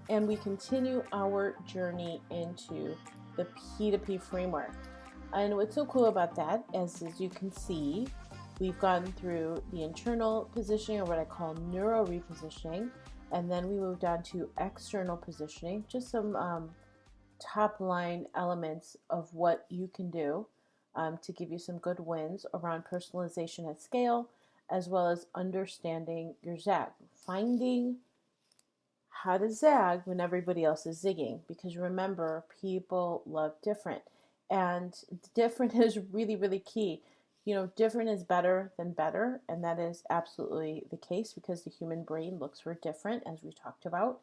and we continue our journey into the P2P framework. And what's so cool about that, as you can see, we've gone through the internal positioning, or what I call neuro repositioning, and then we moved on to external positioning, just some top line elements of what you can do to give you some good wins around personalization at scale, as well as understanding your zag, finding how to zag when everybody else is zigging. Because remember, people love different, and different is really, really key. Different is better than better, and that is absolutely the case because the human brain looks for different, as we talked about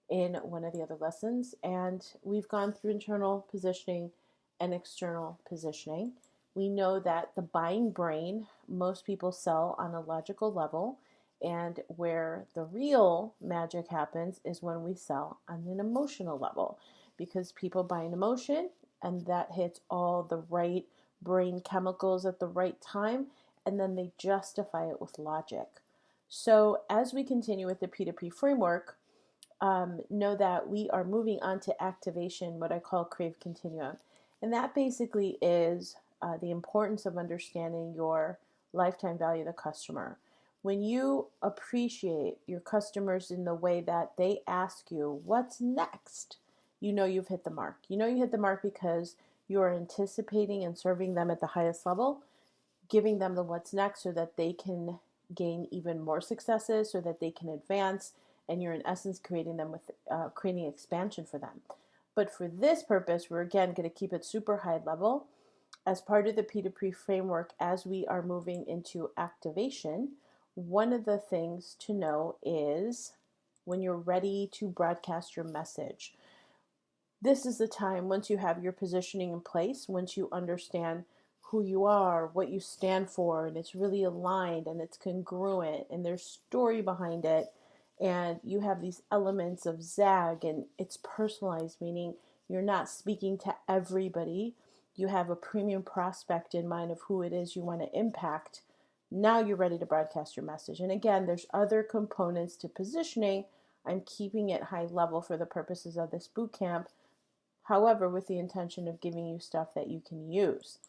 in one of the other lessons. And we've gone through internal positioning and external positioning. We know that the buying brain, most people sell on a logical level, and where the real magic happens is when we sell on an emotional level, because people buy an emotion and that hits all the right brain chemicals at the right time, and then they justify it with logic. So as we continue with the P2P framework, know that we are moving on to activation, what I call Crave Continuum. And that basically is the importance of understanding your lifetime value of the customer. When you appreciate your customers in the way that they ask you, what's next? You know you've hit the mark. You know you hit the mark because you are anticipating and serving them at the highest level, giving them the what's next so that they can gain even more successes, so that they can advance, and you're in essence creating them with creating expansion for them. But for this purpose, we're again going to keep it super high level as part of the P2P framework. As we are moving into activation, one of the things to know is when you're ready to broadcast your message. This is the time, once you have your positioning in place, once you understand who you are, what you stand for, and it's really aligned and it's congruent and there's story behind it, and you have these elements of zag and it's personalized, meaning you're not speaking to everybody. You have a premium prospect in mind of who it is you want to impact. Now you're ready to broadcast your message. And again, there's other components to positioning. I'm keeping it high level for the purposes of this boot camp. However, with the intention of giving you stuff that you can use.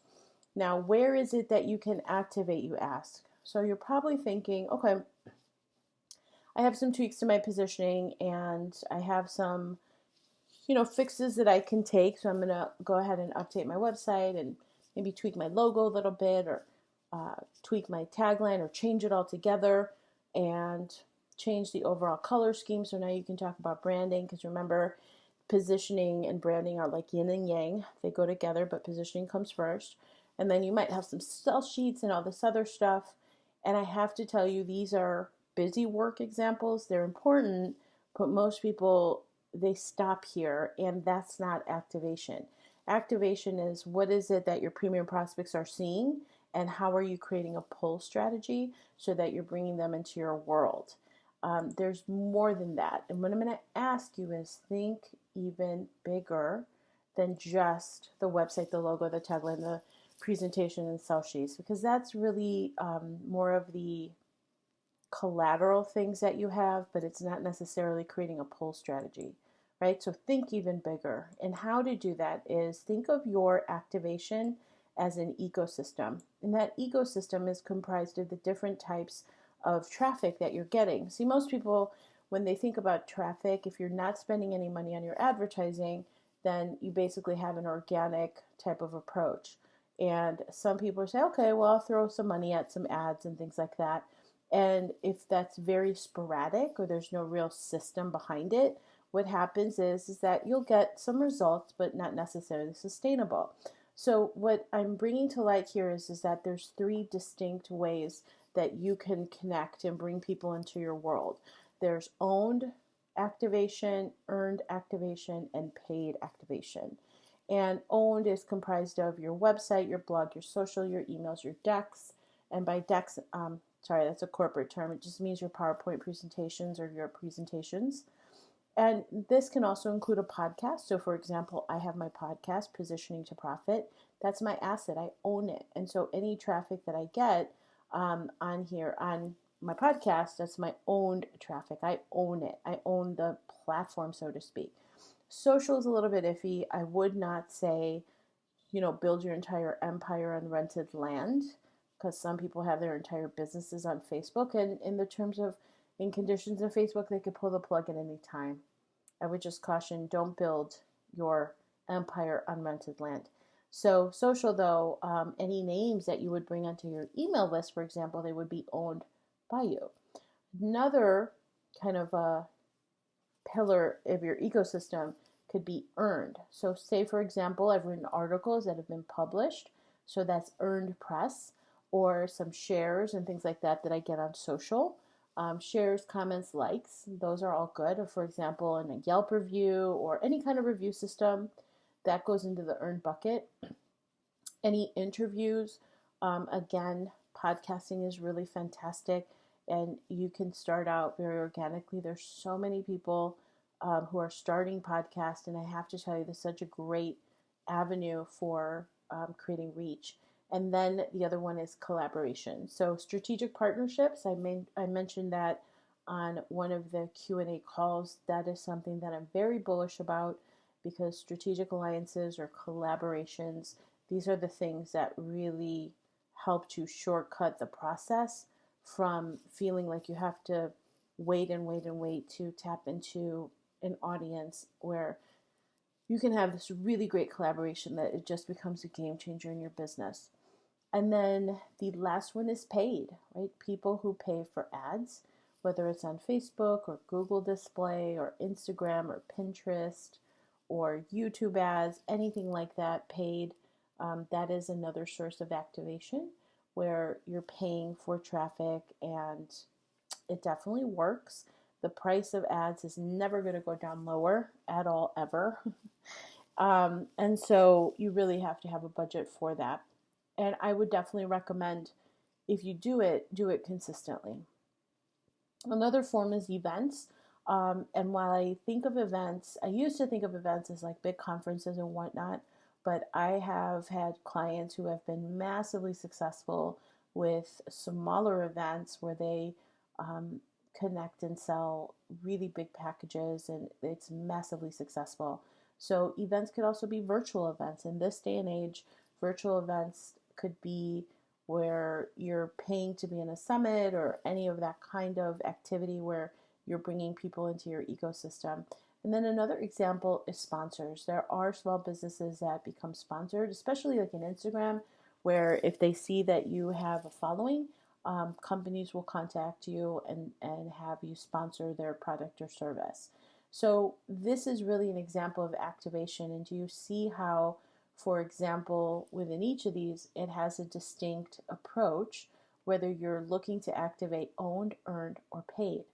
Now, where is it that you can activate, you ask? So you're probably thinking, okay, I have some tweaks to my positioning and I have some, fixes that I can take. So I'm going to go ahead and update my website and maybe tweak my logo a little bit, or tweak my tagline, or change it all together and change the overall color scheme. So now you can talk about branding, because remember, positioning and branding are like yin and yang. They go together, but positioning comes first. And then you might have some sell sheets and all this other stuff. And I have to tell you, these are busy work examples. They're important, but most people, they stop here, and that's not activation. Activation is, what is it that your premium prospects are seeing, and how are you creating a pull strategy so that you're bringing them into your world. There's more than that. And what I'm going to ask you is, think even bigger than just the website, the logo, the tagline, the presentation, and sell sheets, because that's really more of the collateral things that you have, but it's not necessarily creating a pull strategy, right? So think even bigger. And how to do that is, think of your activation as an ecosystem. And that ecosystem is comprised of the different types of traffic that you're getting. See, most people, when they think about traffic, if you're not spending any money on your advertising, then you basically have an organic type of approach. And some people say, okay, well, I'll throw some money at some ads and things like that. And if that's very sporadic, or there's no real system behind it, what happens is that you'll get some results, but not necessarily sustainable. So what I'm bringing to light here is that there's three distinct ways that you can connect and bring people into your world. There's owned activation, earned activation, and paid activation. And owned is comprised of your website, your blog, your social, your emails, your decks. And by decks, sorry, that's a corporate term. It just means your PowerPoint presentations or your presentations. And this can also include a podcast. So for example, I have my podcast, Positioning to Profit. That's my asset. I own it. And so any traffic that I get on here, on my podcast, that's my owned traffic. I own it. I own the platform, so to speak. Social is a little bit iffy. I would not say, build your entire empire on rented land, because some people have their entire businesses on Facebook, and in the terms of in conditions of Facebook, they could pull the plug at any time. I would just caution, don't build your empire on rented land. So social, though, any names that you would bring onto your email list, for example, they would be owned by you. Another kind of a pillar of your ecosystem could be earned. So say, for example, I've written articles that have been published, so that's earned press, or some shares and things like that that I get on social. Shares, comments, likes, those are all good. Or for example, in a Yelp review or any kind of review system, that goes into the earned bucket. Any interviews, again, podcasting is really fantastic, and you can start out very organically. There's so many people who are starting podcasts, and I have to tell you, this is such a great avenue for creating reach. And then the other one is collaboration. So strategic partnerships, I mentioned that on one of the Q&A calls. That is something that I'm very bullish about, because strategic alliances or collaborations, these are the things that really help to shortcut the process from feeling like you have to wait and wait and wait to tap into an audience, where you can have this really great collaboration that it just becomes a game changer in your business. And then the last one is paid, right? People who pay for ads, whether it's on Facebook or Google Display or Instagram or Pinterest or YouTube ads, anything like that, paid. That is another source of activation where you're paying for traffic, and it definitely works. The price of ads is never going to go down lower at all, ever. And so you really have to have a budget for that. And I would definitely recommend, if you do it consistently. Another form is events. And while I think of events, I used to think of events as like big conferences and whatnot, but I have had clients who have been massively successful with smaller events where they connect and sell really big packages, and it's massively successful. So events could also be virtual events. In this day and age, virtual events could be where you're paying to be in a summit or any of that kind of activity where you're bringing people into your ecosystem. And then another example is sponsors. There are small businesses that become sponsored, especially like in Instagram, where if they see that you have a following, companies will contact you and have you sponsor their product or service. So this is really an example of activation. And do you see how, for example, within each of these, it has a distinct approach, whether you're looking to activate owned, earned, or paid.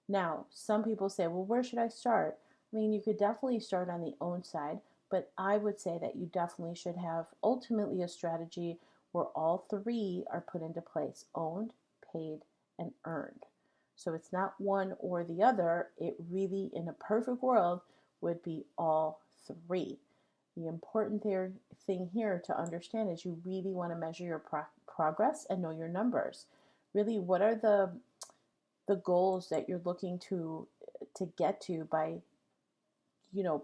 Now, some people say, well, where should I start? I mean, you could definitely start on the owned side, but I would say that you definitely should have ultimately a strategy where all three are put into place: owned, paid, and earned. So it's not one or the other. It really, in a perfect world, would be all three. The important thing here to understand is you really want to measure your progress and know your numbers. Really, what are the goals that you're looking to get to by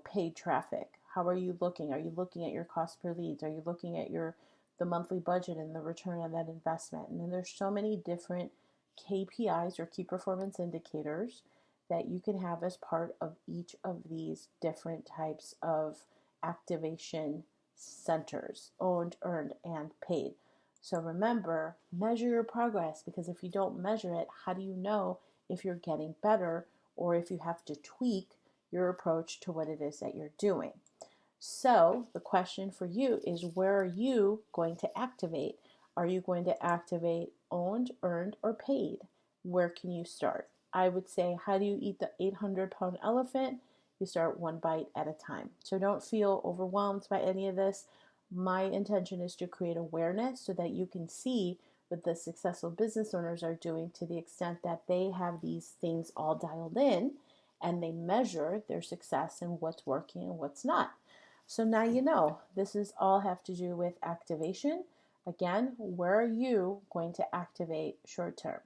paid traffic? How are you looking? Are you looking at your cost per leads? Are you looking at the monthly budget and the return on that investment? And then there's so many different KPIs, or key performance indicators, that you can have as part of each of these different types of activation centers: owned, earned, and paid. So remember, measure your progress, because if you don't measure it, how do you know if you're getting better or if you have to tweak your approach to what it is that you're doing? So the question for you is, where are you going to activate? Are you going to activate owned, earned, or paid? Where can you start? I would say, how do you eat the 800-pound elephant? You start one bite at a time. So don't feel overwhelmed by any of this. My intention is to create awareness so that you can see what the successful business owners are doing, to the extent that they have these things all dialed in and they measure their success and what's working and what's not. So now you know, this is all have to do with activation. Again, where are you going to activate short term?